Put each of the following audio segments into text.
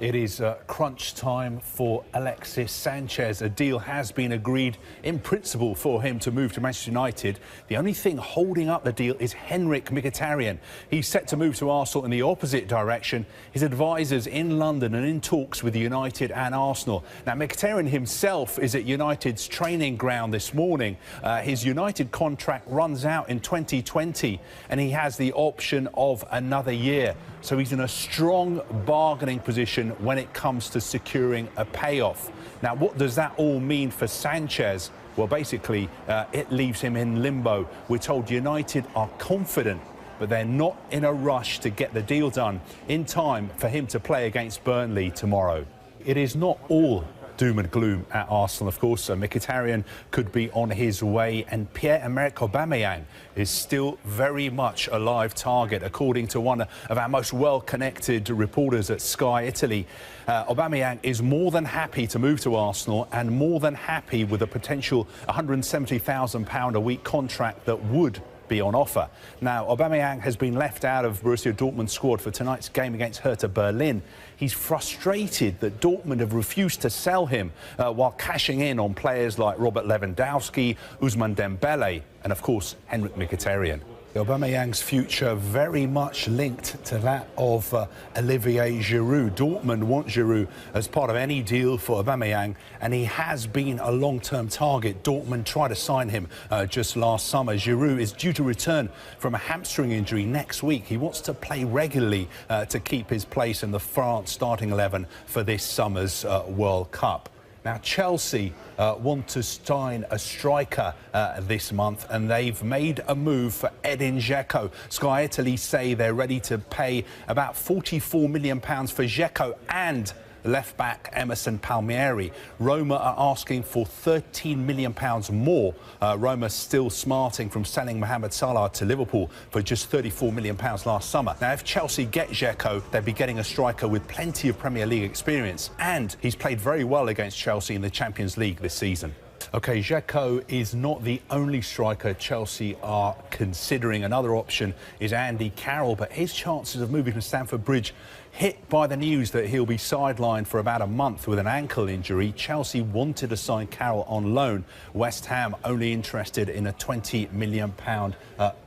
It is crunch time for Alexis Sanchez. A deal has been agreed in principle for him to move to Manchester United. The only thing holding up the deal is Henrik Mkhitaryan. He's set to move to Arsenal in the opposite direction. His advisors in London and in talks with United and Arsenal. Now, Mkhitaryan himself is at United's training ground this morning. His United contract runs out in 2020 and he has the option of another year. So he's in a strong bargaining position when it comes to securing a payoff. Now, what does that all mean for Sanchez? Well, basically, it leaves him in limbo. We're told United are confident, but they're not in a rush to get the deal done in time for him to play against Burnley tomorrow. It is not all doom and gloom at Arsenal, of course. Mkhitaryan could be on his way, and Pierre-Emerick Aubameyang is still very much a live target, according to one of our most well-connected reporters at Sky Italy. Aubameyang is more than happy to move to Arsenal and more than happy with a potential £170,000 a week contract that would be on offer. Now, Aubameyang has been left out of Borussia Dortmund's squad for tonight's game against Hertha Berlin. He's frustrated that Dortmund have refused to sell him while cashing in on players like Robert Lewandowski, Ousmane Dembele and, of course, Henrik Mkhitaryan. Aubameyang's future very much linked to that of Olivier Giroud. Dortmund want Giroud as part of any deal for Aubameyang, and he has been a long-term target. Dortmund tried to sign him just last summer. Giroud is due to return from a hamstring injury next week. He wants to play regularly to keep his place in the France starting 11 for this summer's World Cup. Now, Chelsea want to sign a striker this month, and they've made a move for Edin Dzeko. Sky Italy say they're ready to pay about £44 million for Dzeko and left-back Emerson Palmieri. Roma are asking for £13 million more. Roma still smarting from selling Mohamed Salah to Liverpool for just £34 million last summer. Now, if Chelsea get Dzeko, they'd be getting a striker with plenty of Premier League experience, and he's played very well against Chelsea in the Champions League this season. OK, Dzeko is not the only striker Chelsea are considering. Another option is Andy Carroll, but his chances of moving to Stamford Bridge hit by the news that he'll be sidelined for about a month with an ankle injury. Chelsea wanted to sign Carroll on loan. West Ham only interested in a £20 million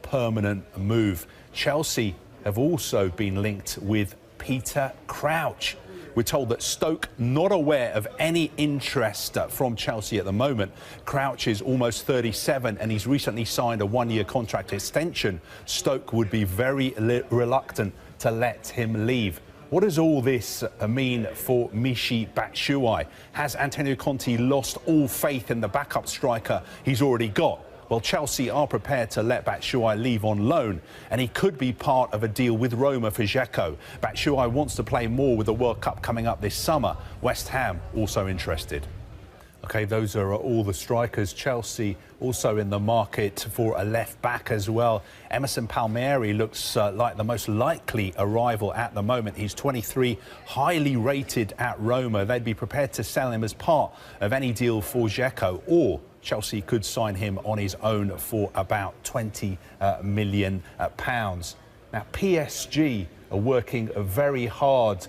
permanent move. Chelsea have also been linked with Peter Crouch. We're told that Stoke not aware of any interest from Chelsea at the moment. Crouch is almost 37 and he's recently signed a one-year contract extension. Stoke would be very reluctant to let him leave. What does all this mean for Michy Batshuayi? Has Antonio Conte lost all faith in the backup striker he's already got? Well, Chelsea are prepared to let Batshuayi leave on loan, and he could be part of a deal with Roma for Dzeko. Batshuayi wants to play more with the World Cup coming up this summer. West Ham also interested. OK, those are all the strikers. Chelsea also in the market for a left-back as well. Emerson Palmieri looks like the most likely arrival at the moment. He's 23, highly rated at Roma. They'd be prepared to sell him as part of any deal for Dzeko, or Chelsea could sign him on his own for about £20 million. Now, PSG are working very hard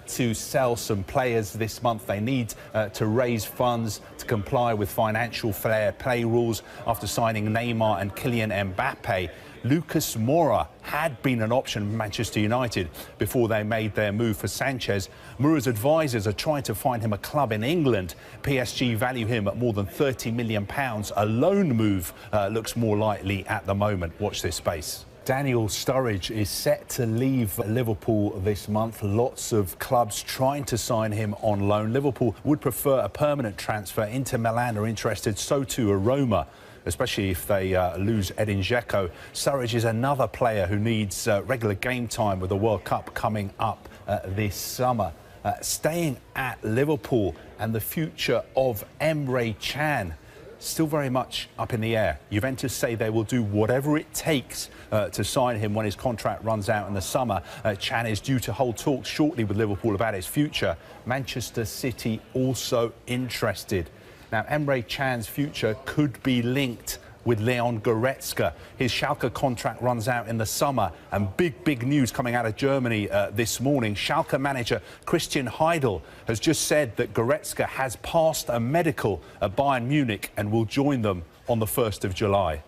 to sell some players this month. They need to raise funds to comply with financial fair play rules after signing Neymar and Kylian Mbappe. Lucas Moura had been an option for Manchester United before they made their move for Sanchez. Moura's advisors are trying to find him a club in England. PSG value him at more than £30 million. A loan move looks more likely at the moment. Watch this space. Daniel Sturridge is set to leave Liverpool this month. Lots of clubs trying to sign him on loan. Liverpool would prefer a permanent transfer. Inter Milan are interested, so too are Roma, especially if they lose Edin Dzeko. Sturridge is another player who needs regular game time with the World Cup coming up this summer. Staying at Liverpool and the future of Emre Can still very much up in the air. Juventus say they will do whatever it takes to sign him when his contract runs out in the summer. Can is due to hold talks shortly with Liverpool about his future. Manchester City also interested. Now, Emre Can's future could be linked with Leon Goretzka. His Schalke contract runs out in the summer, and big news coming out of Germany this morning. Schalke manager Christian Heidel has just said that Goretzka has passed a medical at Bayern Munich and will join them on the 1st of July.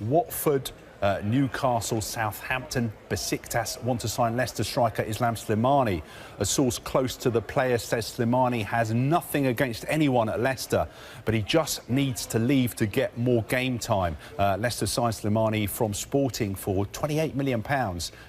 Watford, Newcastle, Southampton, Besiktas want to sign Leicester striker Islam Slimani. A source close to the player says Slimani has nothing against anyone at Leicester, but he just needs to leave to get more game time. Leicester signed Slimani from Sporting for £28 million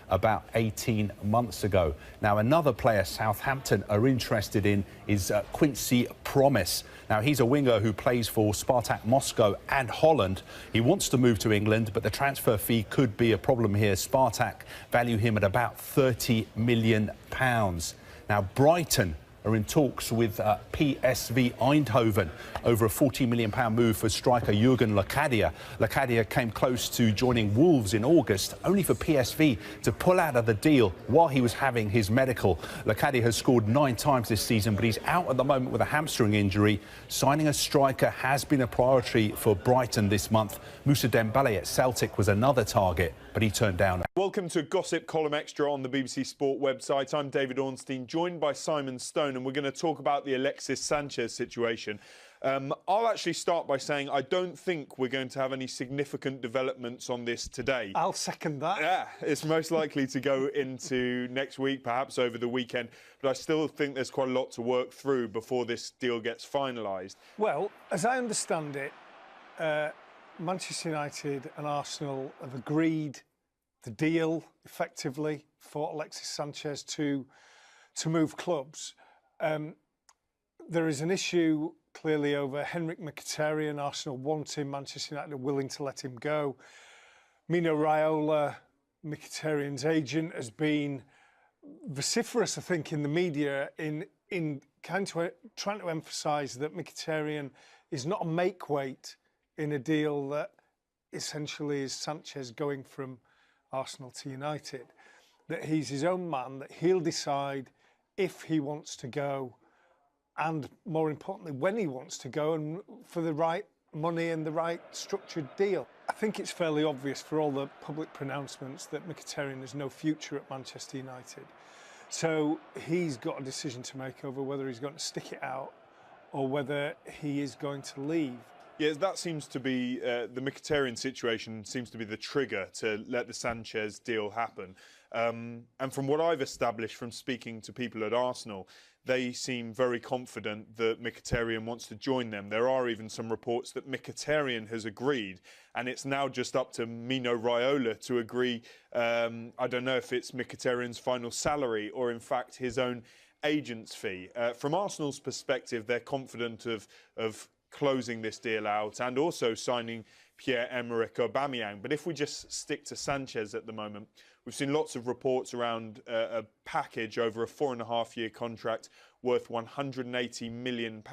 about 18 months ago. Now, another player Southampton are interested in is Quincy Promes. Now, he's a winger who plays for Spartak Moscow and Holland. He wants to move to England, but the transfer fee could be a problem here. Spartak value him at about £30 million. Now, Brighton are in talks with PSV Eindhoven over a £40 million move for striker Jurgen Locadia. Locadia came close to joining Wolves in August, only for PSV to pull out of the deal while he was having his medical. Locadia has scored 9 times this season, but he's out at the moment with a hamstring injury. Signing a striker has been a priority for Brighton this month. Moussa Dembele at Celtic was another target, but he turned down. Welcome to Gossip Column Extra on the BBC Sport website. I'm David Ornstein, joined by Simon Stone, and we're going to talk about the Alexis Sanchez situation. I'll actually start by saying I don't think we're going to have any significant developments on this today. I'll second that. Yeah, it's most likely to go into next week, perhaps over the weekend, but I still think there's quite a lot to work through before this deal gets finalised. Well, as I understand it, Manchester United and Arsenal have agreed the deal effectively for Alexis Sanchez to move clubs. There is an issue clearly over Henrik Mkhitaryan. Arsenal want him, Manchester United are willing to let him go. Mino Raiola, Mkhitaryan's agent, has been vociferous, I think, in the media in kind of trying to emphasise that Mkhitaryan is not a make-weight in a deal that essentially is Sanchez going from Arsenal to United, that he's his own man, that he'll decide if he wants to go and, more importantly, when he wants to go and for the right money and the right structured deal. I think it's fairly obvious for all the public pronouncements that Mkhitaryan has no future at Manchester United. So he's got a decision to make over whether he's going to stick it out or whether he is going to leave. Yeah, that seems to be, the Mkhitaryan situation seems to be the trigger to let the Sanchez deal happen. And from what I've established from speaking to people at Arsenal, they seem very confident that Mkhitaryan wants to join them. There are even some reports that Mkhitaryan has agreed, and it's now just up to Mino Raiola to agree. I don't know if it's Mkhitaryan's final salary or, in fact, his own agent's fee. From Arsenal's perspective, they're confident of closing this deal out and also signing Pierre-Emerick Aubameyang. But if we just stick to Sanchez at the moment, we've seen lots of reports around a package over a 4.5-year contract worth £180 million.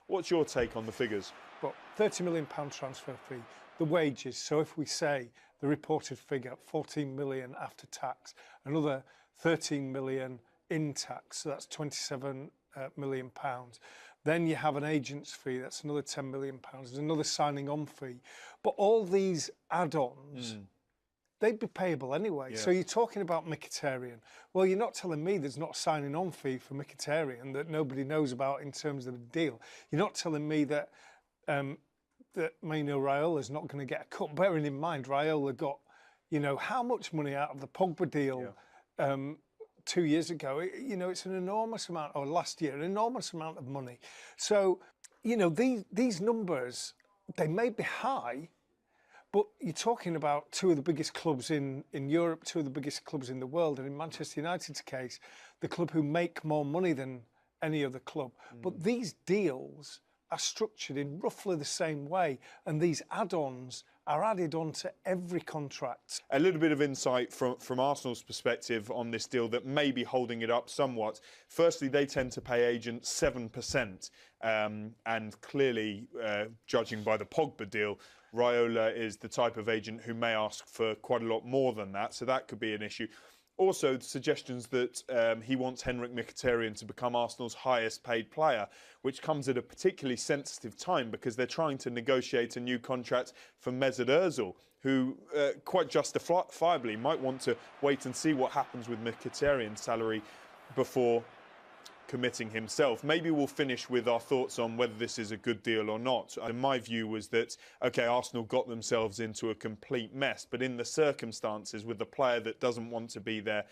What's your take on the figures? Well, £30 million transfer fee, the wages. So if we say the reported figure, 14 million after tax, another 13 million in tax, so that's 27 million pounds. Then you have an agent's fee, that's another £10 million. There's another signing on fee. But all these add-ons, they'd be payable anyway. Yeah. So you're talking about Mkhitaryan. Well, you're not telling me there's not a signing on fee for Mkhitaryan that nobody knows about in terms of the deal. You're not telling me that that Mino Raiola is not going to get a cut. Bearing in mind, Raiola got, you know, how much money out of the Pogba deal 2 years ago. You know, it's an enormous amount, or last year, an enormous amount of money. So, you know, these numbers, they may be high, but you're talking about two of the biggest clubs in Europe, two of the biggest clubs in the world, and in Manchester United's case, the club who make more money than any other club. But these deals are structured in roughly the same way, and these add-ons are added on to every contract. A little bit of insight from Arsenal's perspective on this deal that may be holding it up somewhat. Firstly, they tend to pay agents 7%, and clearly, judging by the Pogba deal, Raiola is the type of agent who may ask for quite a lot more than that, so that could be an issue. Also, the suggestions that he wants Henrikh Mkhitaryan to become Arsenal's highest paid player, which comes at a particularly sensitive time because they're trying to negotiate a new contract for Mesut Ozil, who quite justifiably might want to wait and see what happens with Mkhitaryan's salary before committing himself. Maybe we'll finish with our thoughts on whether this is a good deal or not. And my view was that, OK, Arsenal got themselves into a complete mess, but in the circumstances with the player that doesn't want to be there,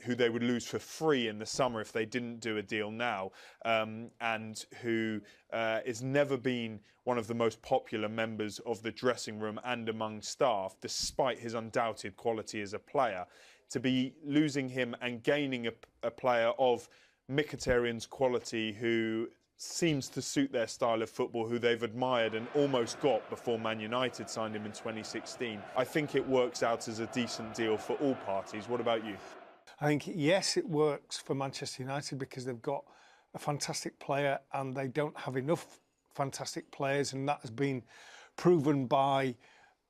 who they would lose for free in the summer if they didn't do a deal now, and who has never been one of the most popular members of the dressing room and among staff, despite his undoubted quality as a player, to be losing him and gaining a player of Mkhitaryan's quality, who seems to suit their style of football, who they've admired and almost got before Man United signed him in 2016. I think it works out as a decent deal for all parties. What about you? I think, yes, it works for Manchester United because they've got a fantastic player and they don't have enough fantastic players, and that has been proven by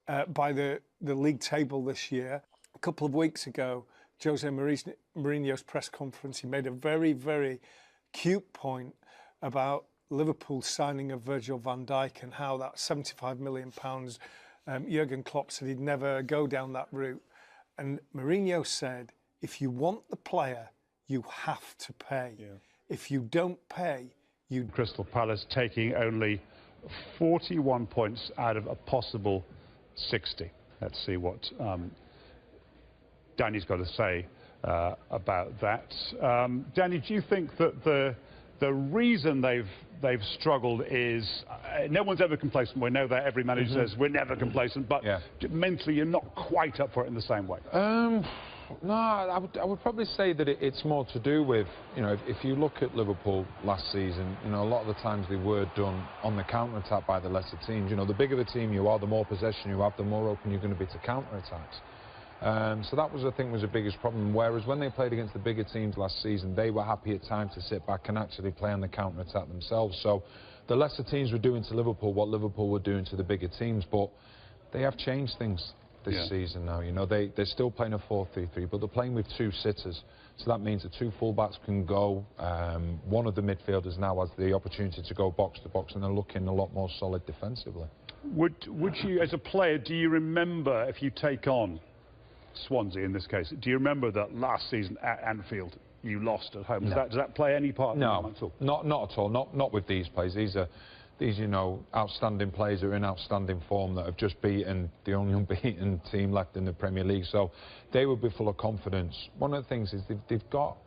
the league table this year. A couple of weeks ago, Jose Mourinho's press conference, he made a very, very cute point about Liverpool signing of Virgil van Dijk and how that £75 million, Jurgen Klopp said he'd never go down that route. And Mourinho said, if you want the player, you have to pay. Yeah. If you don't pay, you... Crystal Palace taking only 41 points out of a possible 60. Let's see what Danny's got to say about that. Danny, do you think that the reason they've struggled is no one's ever complacent? We know that every manager says we're never complacent, but mentally you're not quite up for it in the same way. No, I would probably say that it's more to do with, you know, if you look at Liverpool last season, you know, a lot of the times they were done on the counter-attack by the lesser teams. You know, the bigger the team you are, the more possession you have, the more open you're going to be to counter-attacks. So that was, I think, was the biggest problem. Whereas when they played against the bigger teams last season, they were happy at times to sit back and actually play on the counter-attack themselves. So the lesser teams were doing to Liverpool what Liverpool were doing to the bigger teams, but they have changed things this season now. You know, they're still playing a 4-3-3, but they're playing with two sitters. So that means the two full-backs can go. One of the midfielders now has the opportunity to go box-to-box, and they're looking a lot more solid defensively. Would you, as a player, do you remember, if you take on Swansea in this case, do you remember that last season at Anfield you lost at home? Does that play any part in the game at all? Not at all. Not with these players. These, you know, outstanding players are in outstanding form that have just beaten the only unbeaten team left in the Premier League. So they will be full of confidence. One of the things is they've got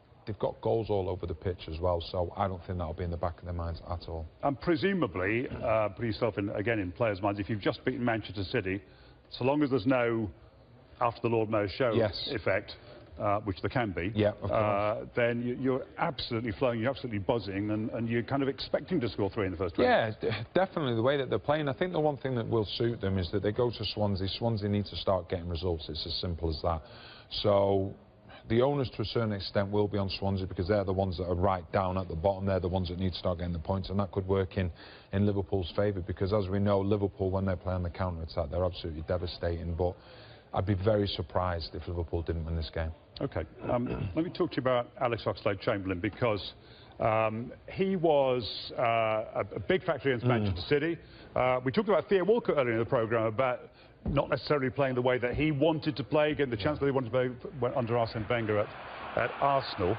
goals all over the pitch as well. So I don't think that'll be in the back of their minds at all. And presumably, put yourself in in players' minds. If you've just beaten Manchester City, so long as there's no after the Lord Mayor's show effect, which there can be, then you're absolutely flowing, you're absolutely buzzing, and you're kind of expecting to score 3 in the first 20 minutes. Yeah, definitely the way that they're playing. I think the one thing that will suit them is that they go to Swansea. Swansea need to start getting results. It's as simple as that. So the onus to a certain extent will be on Swansea because they're the ones that are right down at the bottom. They're the ones that need to start getting the points, and that could work in Liverpool's favour because, as we know, Liverpool, when they play on the counter-attack, they're absolutely devastating. But I'd be very surprised if Liverpool didn't win this game. OK. Let me talk to you about Alex Oxlade-Chamberlain because he was a big factor against Manchester City. We talked about Theo Walcott earlier in the programme about not necessarily playing the way that he wanted to play, getting the chance that he wanted to play under Arsene Wenger at Arsenal.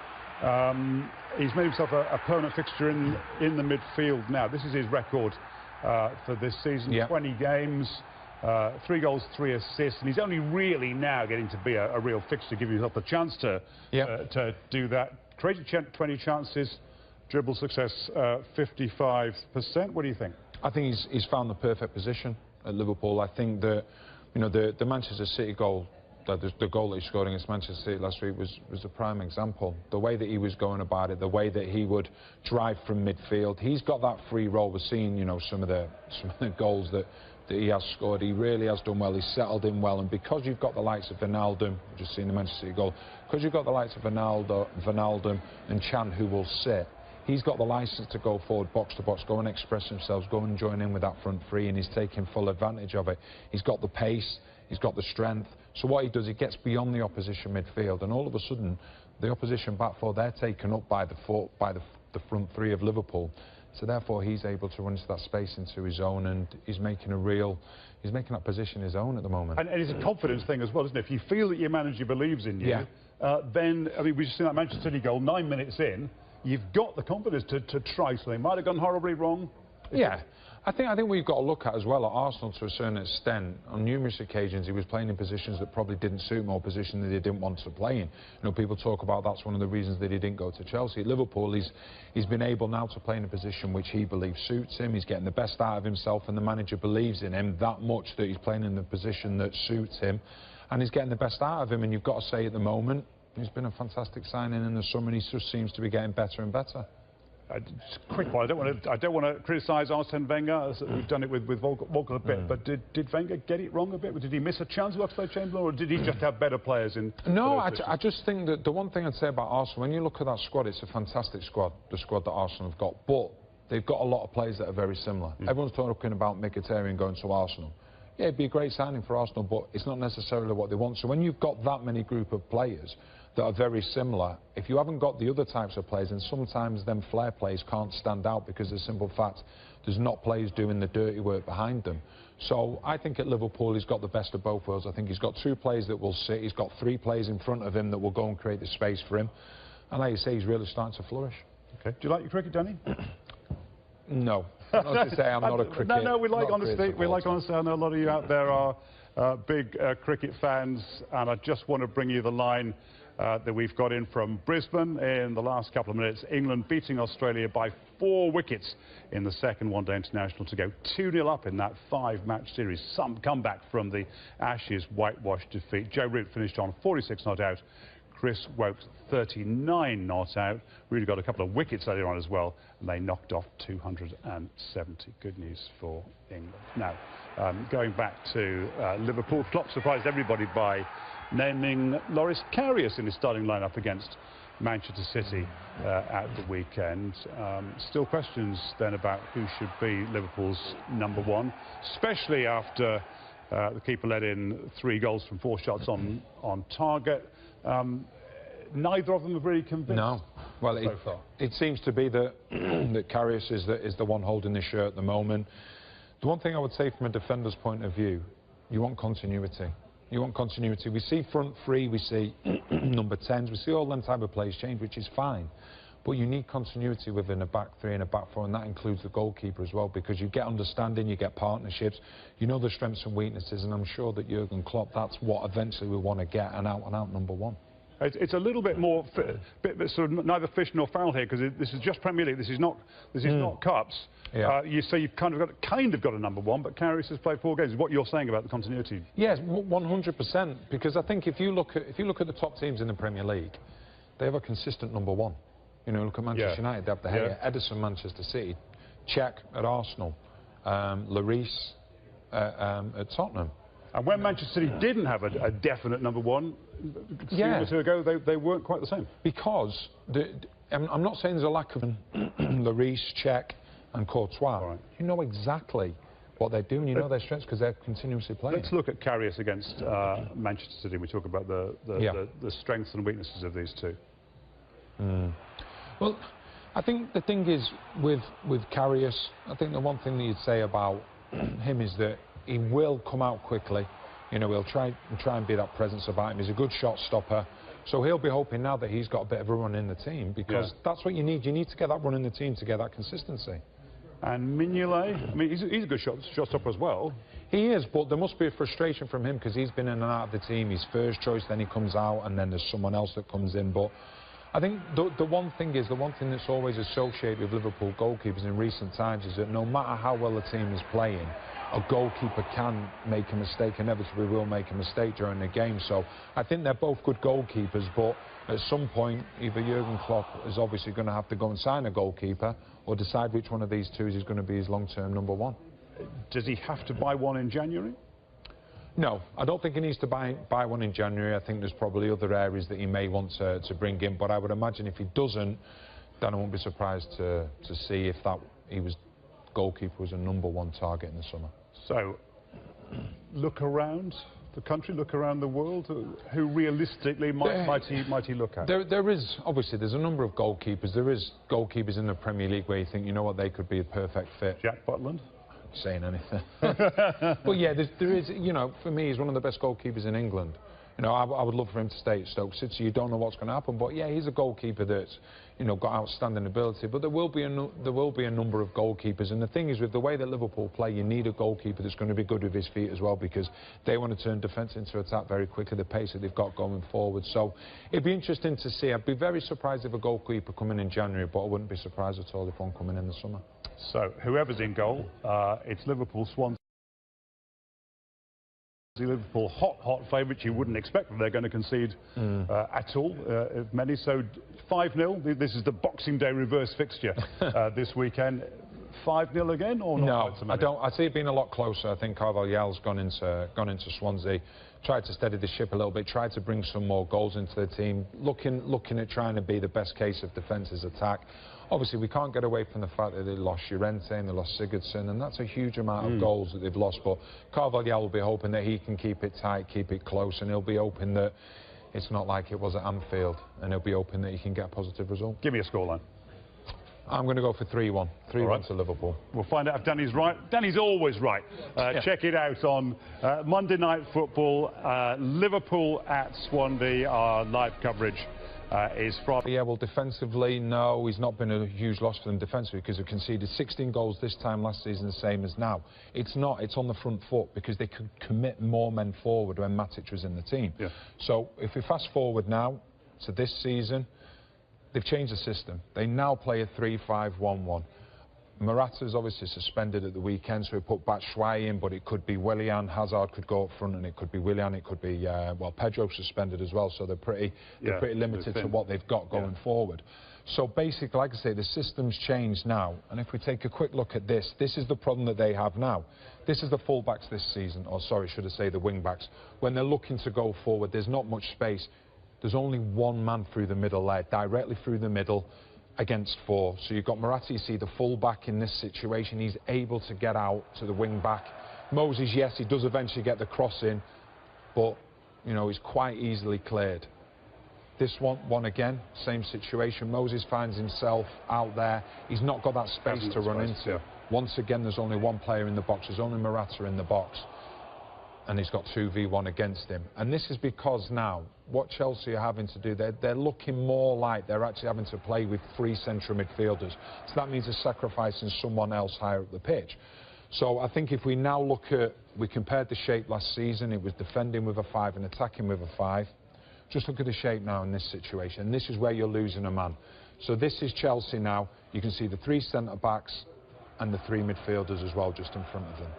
He's made himself a permanent fixture in the midfield now. This is his record for this season, 20 games. 3 goals, 3 assists, and he's only really now getting to be a real fixture, giving himself a chance to do that. Created 20 chances, dribble success 55%. What do you think? I think he's found the perfect position at Liverpool. I think that, you know, the Manchester City goal, the goal that he scored against Manchester City last week was a prime example. The way that he was going about it, the way that he would drive from midfield. He's got that free role. We're seeing, you know, some of the goals that he has scored. He really has done well. He's settled in well, and because you've got the likes of Wijnaldum, just seen the Manchester City goal, because you've got the likes of Wijnaldum and Chan who will sit, he's got the licence to go forward, box to box, go and express themselves, go and join in with that front three, and he's taking full advantage of it. He's got the pace, he's got the strength. So what he does, he gets beyond the opposition midfield, and all of a sudden, the opposition back four, they're taken up by the front three of Liverpool. So therefore, he's able to run into that space into his own, and he's making that position his own at the moment. And it's a confidence thing as well, isn't it? If you feel that your manager believes in you, then, I mean, we've just seen that Manchester City goal 9 minutes in. You've got the confidence to try something. Might have gone horribly wrong. Yeah. I think we've got to look at as well at Arsenal to a certain extent. On numerous occasions, he was playing in positions that probably didn't suit him, or positions that he didn't want to play in. You know, people talk about that's one of the reasons that he didn't go to Chelsea. At Liverpool, he's been able now to play in a position which he believes suits him. He's getting the best out of himself, and the manager believes in him that much that he's playing in the position that suits him, and he's getting the best out of him. And you've got to say, at the moment, he's been a fantastic signing in the summer, and he just seems to be getting better and better. Quick one. I don't want to criticise Arsene Wenger. We've done it with Volker a bit, but did Wenger get it wrong a bit? Did he miss a chance with Oxlade-Chamberlain, or did he just have better players in? No, I just think that the one thing I'd say about Arsenal, when you look at that squad, it's a fantastic squad, the squad that Arsenal have got, but they've got a lot of players that are very similar. Everyone's talking about Mkhitaryan going to Arsenal. Yeah, it'd be a great signing for Arsenal, but it's not necessarily what they want. So when you've got that many group of players that are very similar, if you haven't got the other types of players, then sometimes them flair players can't stand out, because the simple fact there's not players doing the dirty work behind them. So I think at Liverpool he's got the best of both worlds. I think he's got two players that will sit, he's got three players in front of him that will go and create the space for him, and like you say, he's really starting to flourish. Okay. Do you like your cricket, Danny? No. Not to say I'm not a cricket. No, we like honesty. We like honesty. I know a lot of you out there are big cricket fans, and I just want to bring you the line that we've got in from Brisbane in the last couple of minutes. England beating Australia by 4 wickets in the second one-day international to go 2-0 up in that 5-match series. Some comeback from the Ashes whitewash defeat. Joe Root finished on 46 not out. Chris Woakes 39 not out. Really got a couple of wickets earlier on as well, and they knocked off 270. Good news for England. Now, going back to Liverpool, Klopp surprised everybody by naming Loris Karius in his starting lineup against Manchester City at the weekend. Still questions then about who should be Liverpool's #1, especially after the keeper let in 3 goals from 4 shots on target. Neither of them have really convinced. No. Well, so it seems to be that that Karius is the one holding the shirt at the moment. The one thing I would say from a defender's point of view, you want continuity. You want continuity. We see front 3, we see number 10s, we see all them type of players change, which is fine. But you need continuity within a back 3 and a back 4, and that includes the goalkeeper as well, because you get understanding, you get partnerships, you know the strengths and weaknesses, and I'm sure that Jurgen Klopp, that's what eventually we want to get, an out-and-out #1. It's a little bit more, bit sort of neither fish nor fowl here, because this is just Premier League. This is not cups. Yeah. You say you've kind of got a #1, but Karius has played 4 games. Is what you're saying about the continuity? Yes, 100%. Because I think if you look at the top teams in the Premier League, they have a consistent #1. You know, look at Manchester United. They have the Gea, Ederson, Manchester City, Cech at Arsenal, Lloris at Tottenham. And when Manchester City didn't have a definite #1, a year or 2 ago, they weren't quite the same. Because I'm not saying there's a lack of Lloris, Cech and Courtois. Right. You know exactly what they're doing. You know their strengths because they're continuously playing. Let's look at Karius against Manchester City. We talk about the strengths and weaknesses of these two. Well, I think the thing is with Karius, I think the one thing that you'd say about him is that he will come out quickly. You know, he'll try and be that presence about him. He's a good shot stopper. So he'll be hoping now that he's got a bit of a run in the team, because that's what you need. You need to get that run in the team to get that consistency. And Mignolet, I mean, he's a good shot stopper as well. He is, but there must be a frustration from him because he's been in and out of the team. He's first choice, then he comes out, and then there's someone else that comes in. But I think the one thing that's always associated with Liverpool goalkeepers in recent times is that no matter how well a team is playing, a goalkeeper can make a mistake, inevitably will make a mistake during the game. So I think they're both good goalkeepers, but at some point either Jurgen Klopp is obviously going to have to go and sign a goalkeeper or decide which one of these two is going to be his long-term #1. Does he have to buy one in January? No, I don't think he needs to buy one in January. I think there's probably other areas that he may want to bring in, but I would imagine if he doesn't, then I won't be surprised to see if goalkeeper was a #1 target in the summer. So, look around. the country, look around the world? Who realistically might he look at? There is, obviously, there's a number of goalkeepers. There is goalkeepers in the Premier League where you think, you know what, they could be a perfect fit. Jack Butland? Saying anything. But yeah, there is, you know, for me, he's one of the best goalkeepers in England. You know, I would love for him to stay at Stoke City. You don't know what's going to happen, but yeah, he's a goalkeeper that's, you know, got outstanding ability. But there will be a number of goalkeepers, and the thing is, with the way that Liverpool play, you need a goalkeeper that's going to be good with his feet as well, because they want to turn defence into attack very quickly, the pace that they've got going forward. So it'd be interesting to see. I'd be very surprised if a goalkeeper coming in January, but I wouldn't be surprised at all if one coming in the summer. So whoever's in goal, it's Liverpool, Swansea. Liverpool, hot favourites. You wouldn't expect that they're going to concede at all, many. So 5-0. This is the Boxing Day reverse fixture this weekend. 5-0 again, or not? No, I don't. I see it being a lot closer. I think Carvalhal's gone into Swansea, tried to steady the ship a little bit, tried to bring some more goals into the team, looking at trying to be the best case of defence's attack. Obviously, we can't get away from the fact that they lost Llorente and they lost Sigurdsson, and that's a huge amount of goals that they've lost. But Carvalhal will be hoping that he can keep it tight, keep it close, and he'll be hoping that it's not like it was at Anfield, and he'll be hoping that he can get a positive result. Give me a scoreline. I'm going to go for 3-1. 3-1 to Liverpool. We'll find out if Danny's right. Danny's always right. Check it out on Monday Night Football. Liverpool at Swansea. Our live coverage is from... Yeah, well, defensively, no, he's not been a huge loss for them defensively, because they've conceded 16 goals this time last season, the same as now. It's not, it's on the front foot, because they could commit more men forward when Matic was in the team. Yeah. So if we fast forward now to this season, they've changed the system. They now play a 3-5-1-1. Morata's obviously suspended at the weekend, so we put Batshuayi in, but it could be Willian. Hazard could go up front, and it could be Willian. It could be, well, Pedro suspended as well, so they're pretty limited to what they've got going forward. So basically, like I say, the system's changed now, and if we take a quick look at this, this is the problem that they have now. This is the full-backs this season, or sorry, should I say the wing-backs. When they're looking to go forward, there's not much space. There's only one man through the middle there, directly through the middle, against 4. So you've got Morata, you see the full-back in this situation. He's able to get out to the wing-back. Moses, yes, he does eventually get the cross in, but, you know, he's quite easily cleared. This one again, same situation. Moses finds himself out there. He's not got that space to run into. Yeah. Once again, there's only one player in the box. There's only Morata in the box. And he's got 2v1 against him. And this is because now, what Chelsea are having to do, they're looking more like they're actually having to play with 3 central midfielders. So that means they're sacrificing someone else higher up the pitch. So I think if we now look at, we compared the shape last season, it was defending with a 5 and attacking with a 5. Just look at the shape now in this situation. This is where you're losing a man. So this is Chelsea now. You can see the 3 centre-backs and the 3 midfielders as well just in front of them.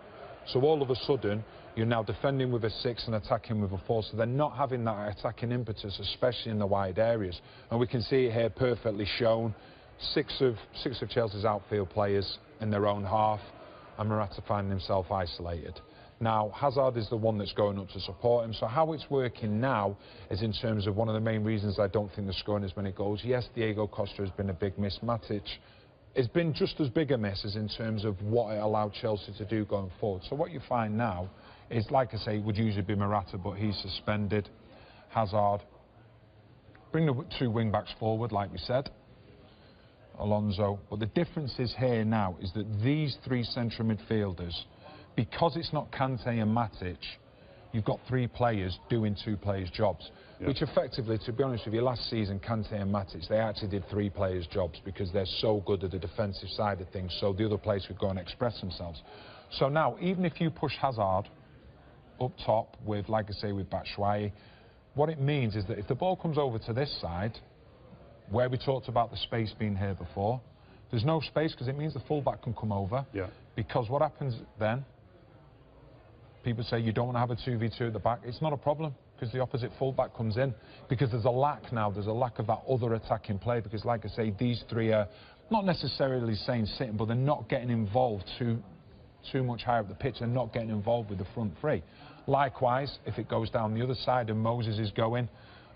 So all of a sudden, you're now defending with a 6 and attacking with a 4, so they're not having that attacking impetus, especially in the wide areas. And we can see it here perfectly shown. 6 of Chelsea's outfield players in their own half, and Morata finding himself isolated. Now, Hazard is the one that's going up to support him, so how it's working now is in terms of one of the main reasons I don't think they're scoring as many goals. Yes, Diego Costa has been a big miss. Matic it's been just as big a mess as in terms of what it allowed Chelsea to do going forward. So what you find now is, like I say, it would usually be Morata, but he's suspended. Hazard. Bring the 2 wing-backs forward, like we said. Alonso. But the difference is here now is that these 3 central midfielders, because it's not Kante and Matic, you've got 3 players doing 2 players' jobs. Yeah. Which effectively, to be honest with you, last season, Kante and Matic, they actually did 3 players' jobs because they're so good at the defensive side of things, so the other players could go and express themselves. So now, even if you push Hazard up top with, like I say, with Batshuayi, what it means is that if the ball comes over to this side, where we talked about the space being here before, there's no space because it means the fullback can come over. Yeah. Because what happens then, people say you don't want to have a 2v2 at the back. It's not a problem because the opposite fullback comes in, because there's a lack now. There's a lack of that other attacking play because, like I say, these 3 are not necessarily saying sitting, but they're not getting involved too much higher up the pitch. They're not getting involved with the front 3. Likewise, if it goes down the other side and Moses is going,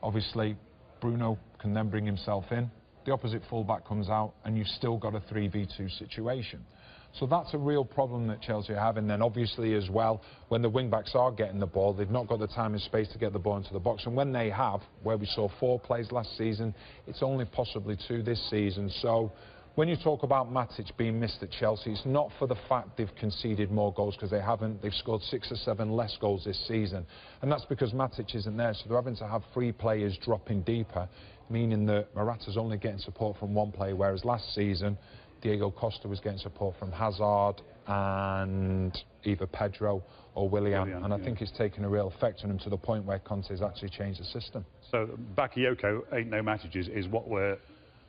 obviously Bruno can then bring himself in. The opposite fullback comes out and you've still got a 3v2 situation. So that's a real problem that Chelsea are having. Then obviously as well, when the wing-backs are getting the ball, they've not got the time and space to get the ball into the box. And when they have, where we saw 4 plays last season, it's only possibly 2 this season. So when you talk about Matic being missed at Chelsea, it's not for the fact they've conceded more goals, because they haven't. They've scored 6 or 7 less goals this season. And that's because Matic isn't there, so they're having to have 3 players dropping deeper, meaning that Morata's only getting support from 1 player, whereas last season, Diego Costa was getting support from Hazard and either Pedro or Willian. And I think it's taken a real effect on him, to the point where Conte's actually changed the system. So Bakayoko ain't no Matic is what we're...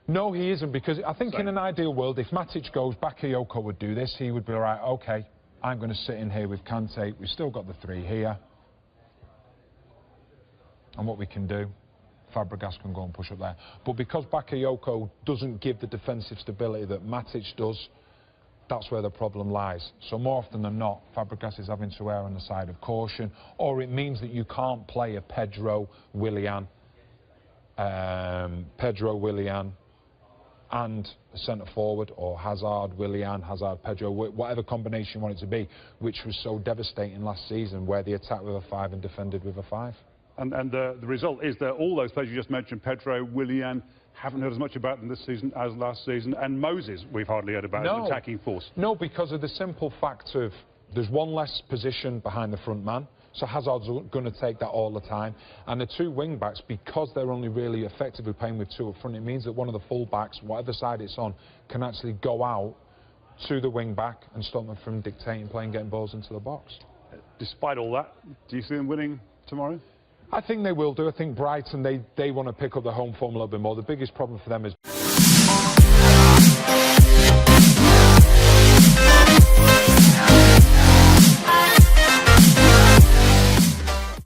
No, he isn't, because I think in an ideal world, if Matic goes, Bakayoko would do this. He would be all right, OK, I'm going to sit in here with Kante. We've still got the 3 here. And what we can do, Fabregas can go and push up there. But because Bakayoko doesn't give the defensive stability that Matic does, that's where the problem lies. So more often than not, Fabregas is having to err on the side of caution, or it means that you can't play a Pedro, Willian, and a centre-forward, or Hazard, Willian, Hazard, Pedro, whatever combination you want it to be, which was so devastating last season, where they attacked with a 5 and defended with a 5. And the result is that all those players you just mentioned, Pedro, Willian, haven't heard as much about them this season as last season, and Moses we've hardly heard about as an attacking force. No, because of the simple fact of there's 1 less position behind the front man, so Hazard's going to take that all the time. And the 2 wing-backs, because they're only really effectively playing with 2 up front, it means that one of the full-backs, whatever side it's on, can actually go out to the wing-back and stop them from dictating play and getting balls into the box. Despite all that, do you see them winning tomorrow? I think they will do. I think Brighton, they want to pick up the home form a little bit more. The biggest problem for them is...